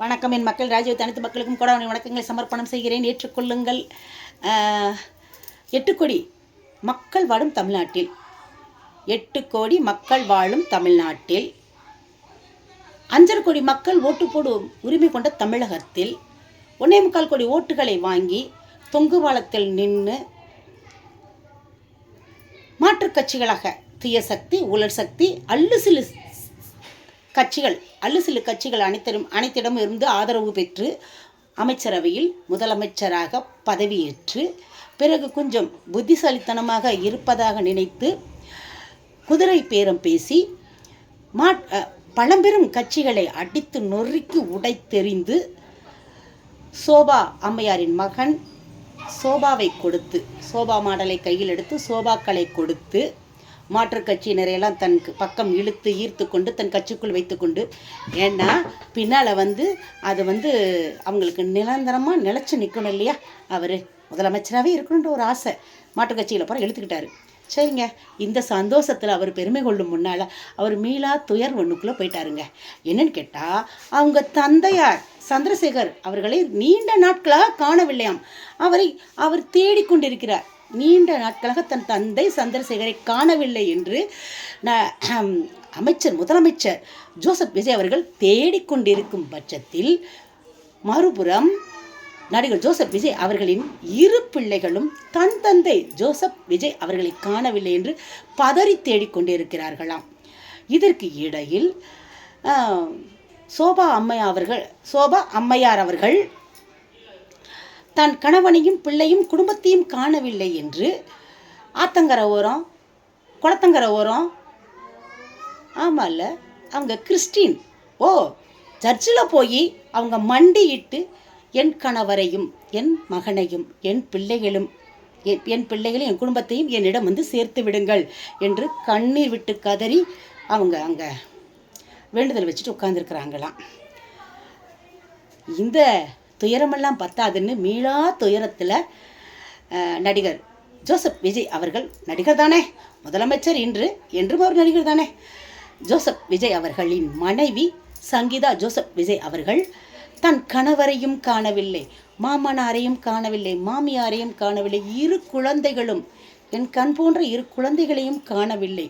வணக்கம் என் மக்கள். ராஜீவ் அனைத்து மக்களுக்கும் கொடாவணி வணக்கங்களை சமர்ப்பணம் செய்கிறேன். ஏற்றுக்கொள்ளுங்கள். 8 கோடி மக்கள் வாழும் தமிழ்நாட்டில் 8 கோடி மக்கள் வாழும் தமிழ்நாட்டில் 5.5 கோடி மக்கள் ஓட்டு போடும் உரிமை கொண்ட தமிழகத்தில் 1.25 கோடி ஓட்டுகளை வாங்கி தொங்கு பாலத்தில் நின்று மாற்றுக் கட்சிகளாக தீய சக்தி, ஊழல் சக்தி, அல்லுசிலு கட்சிகள் அனைத்திடமும் இருந்து ஆதரவு பெற்று அமைச்சரவையில் முதலமைச்சராக பதவியேற்று பிறகு கொஞ்சம் புத்திசாலித்தனமாக இருப்பதாக நினைத்து குதிரை பேரம் பேசி பழம்பெரும் கட்சிகளை அடித்து நொறுக்கி உடைத்தெறிந்து சோபா அம்மையாரின் மகன் சோபாவை கொடுத்து, சோபா மாடலை கையில் எடுத்து சோபாக்களை கொடுத்து மாற்றுக் கட்சியினரையெல்லாம் தன் பக்கம் ஈர்த்து கொண்டு தன் கட்சிக்குள் வைத்து கொண்டு, ஏன்னா பின்னால் அது அவங்களுக்கு நிரந்தரமாக நிலச்சி நிற்கணும் இல்லையா, அவர் முதலமைச்சராகவே இருக்கணுன்ற ஒரு ஆசை மாற்றுக் கட்சியில் போகிற இழுத்துக்கிட்டாரு. சரிங்க, இந்த சந்தோஷத்தில் அவர் பெருமை கொள்ளும் முன்னால் அவர் மீளா துயர் ஒன்றுக்குள்ளே போயிட்டாருங்க. என்னன்னு கேட்டால், அவங்க தந்தையார் சந்திரசேகர் அவர்களை நீண்ட நாட்களாக காணவில்லையாம். அவர் தேடிக்கொண்டிருக்கிறார். நீண்ட நாட்களாக தன் தந்தை சந்திரசேகரை காணவில்லை என்று முதலமைச்சர் ஜோசப் விஜய் அவர்கள் தேடிக்கொண்டிருக்கும் பட்சத்தில், மறுபுறம் நடிகர் ஜோசப் விஜய் அவர்களின் 2 பிள்ளைகளும் தன் தந்தை ஜோசப் விஜய் அவர்களை காணவில்லை என்று பதறி தேடிக்கொண்டிருக்கிறார்களாம். இதற்கு இடையில் சோபா அம்மையார் அவர்கள் தன் கணவனையும் பிள்ளையும் குடும்பத்தையும் காணவில்லை என்று ஆத்தங்கரை ஓரம், குளத்தங்கரை ஓரம், ஆமாம்ல அவங்க கிறிஸ்டின் சர்ச்சில் போய் அவங்க மண்டியிட்டு என் கணவரையும் என் மகனையும் என் பிள்ளைகளையும் என் குடும்பத்தையும் என்னிடம் சேர்த்து விடுங்கள் என்று கண்ணீர் விட்டு கதறி அவங்க அங்கே வேண்டுதல் வச்சுட்டு உட்கார்ந்துருக்குறாங்களாம். இந்த துயரமெல்லாம் பத்தாதுன்னு மீளா துயரத்தில் நடிகர் ஜோசப் விஜய் அவர்கள், நடிகர் தானே, முதலமைச்சர் என்றும் ஒரு நடிகர் தானே, ஜோசப் விஜய் அவர்களின் மனைவி சங்கீதா ஜோசப் விஜய் அவர்கள் தன் கணவரையும் காணவில்லை, மாமனாரையும் காணவில்லை, மாமியாரையும் காணவில்லை, 2 குழந்தைகளும், என் கண் போன்ற 2 குழந்தைகளையும் காணவில்லை,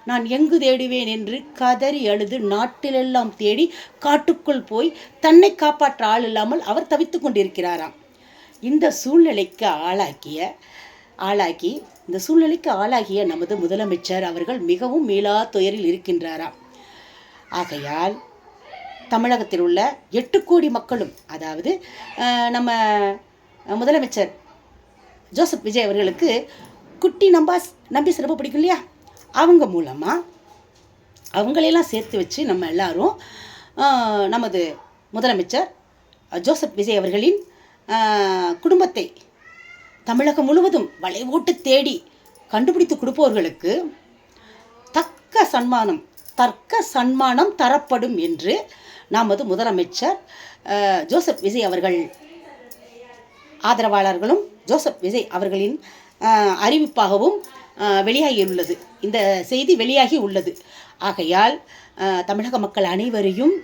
நான் எங்கு தேடுவேன் என்று கதறி அழுது நாட்டிலெல்லாம் தேடி காட்டுக்குள் போய் தன்னை காப்பாற்ற ஆள் இல்லாமல் அவர் தவித்து கொண்டிருக்கிறாராம். இந்த சூழ்நிலைக்கு ஆளாகிய நமது முதலமைச்சர் அவர்கள் மிகவும் மீளா துயரில் இருக்கின்றாராம். ஆகையால் தமிழகத்தில் உள்ள 8 கோடி மக்களும், அதாவது நம்ம முதலமைச்சர் ஜோசப் விஜய் அவர்களுக்கு குட்டி நம்பி சிறப்பு பிடிக்கும் இல்லையா, அவங்க மூலமாக அவங்களையெல்லாம் சேர்த்து வச்சு நம்ம எல்லாரும் நமது முதலமைச்சர் ஜோசப் விஜய் அவர்களின் குடும்பத்தை தமிழகம் முழுவதும் வளைவோட்டு தேடி கண்டுபிடித்து கொடுப்பவர்களுக்கு தக்க சன்மானம் தரப்படும் என்று நமது முதலமைச்சர் ஜோசப் விஜய் அவர்கள் ஆதரவாளர்களும் ஜோசப் விஜய் அவர்களின் அறிவிப்பாகவும் வெளியாகியுள்ளது. இந்த செய்தி வெளியாகி உள்ளது. ஆகையால் தமிழக மக்கள் அனைவரையும்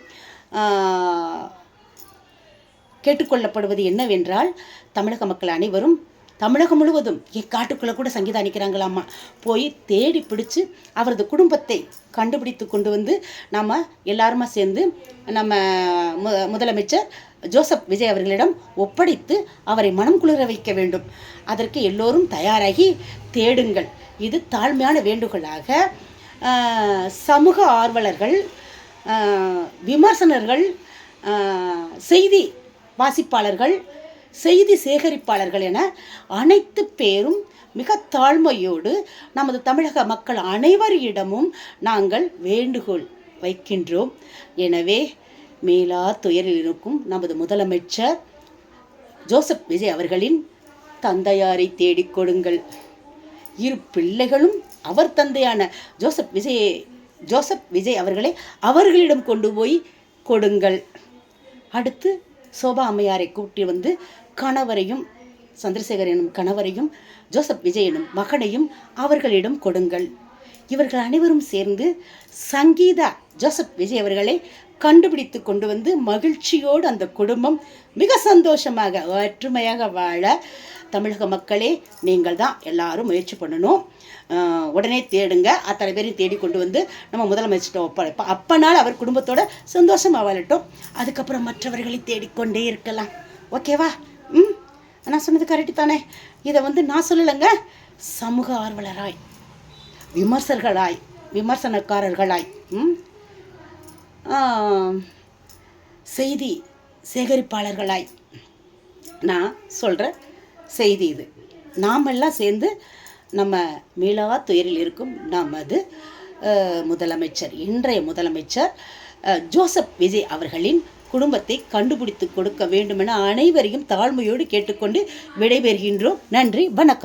கேட்டுக்கொள்ளப்படுவது என்னவென்றால், தமிழக மக்கள் அனைவரும் தமிழகம் முழுவதும் காட்டுக்குள்ளே கூட சங்கீதா நிற்கிறாங்களாமா, போய் தேடி பிடிச்சு அவரது குடும்பத்தை கண்டுபிடித்து கொண்டு நாம் எல்லாருமா சேர்ந்து நம்ம முதலமைச்சர் ஜோசப் விஜய் அவர்களிடம் ஒப்படைத்து அவரை மனம் குளிர வைக்க வேண்டும். அதற்கு எல்லோரும் தயாராகி தேடுங்கள். இது தாழ்மையான வேண்டுகோளாக சமூக ஆர்வலர்கள், விமர்சகர்கள், செய்தி வாசிப்பாளர்கள், செய்தி சேகரிப்பாளர்கள் என அனைத்து பேரும் மிக தாழ்மையோடு நமது தமிழக மக்கள் அனைவரிடமும் நாங்கள் வேண்டுகோள் வைக்கின்றோம். எனவே மேலா துயரில் இருக்கும் நமது முதலமைச்சர் ஜோசப் விஜய் அவர்களின் தந்தையாரை தேடிக் கொடுங்கள். 2 பிள்ளைகளும் அவர் தந்தையான ஜோசப் விஜய் அவர்களை அவர்களிடம் கொண்டு போய் கொடுங்கள். அடுத்து சோபா அம்மையாரை கூட்டி கணவரையும், சந்திரசேகர் எனும் கணவரையும், ஜோசப் விஜய் எனும் மகனையும் அவர்களிடம் கொடுங்கள். இவர்கள் அனைவரும் சேர்ந்து சங்கீதா ஜோசப் விஜய் அவர்களை கண்டுபிடித்து கொண்டு வந்து மகிழ்ச்சியோடு அந்த குடும்பம் மிக சந்தோஷமாக ஒற்றுமையாக வாழ தமிழக மக்களே நீங்கள் தான் எல்லாரும் முயற்சி பண்ணணும். உடனே தேடுங்க. அத்தனை பேரையும் தேடி கொண்டு வந்து நம்ம முதலமைச்சர்கிட்ட ஒப்படைப்போம். அப்பனால் அவர் குடும்பத்தோட சந்தோஷமாக வாழட்டும். அதுக்கப்புறம் மற்றவர்களை தேடிக்கொண்டே இருக்கலாம். ஓகேவா? நான் சொன்னது கரெக்டு தானே? இதை வந்து நான் சொல்லலைங்க, சமூக ஆர்வலராய், விமர்சனக்காரர்களாய், செய்தி சேகரிப்பாளர்களாய் நான் சொல்கிற செய்தி இது. நாமெல்லாம் சேர்ந்து நம்ம மீளா துயரில் இருக்கும் நமது முதலமைச்சர், இன்றைய முதலமைச்சர் ஜோசப் விஜய் அவர்களின் குடும்பத்தை கண்டுபிடித்து கொடுக்க வேண்டுமென அனைவரையும் தாழ்மையோடு கேட்டுக்கொண்டு விடைபெறுகின்றோம். நன்றி, வணக்கம்.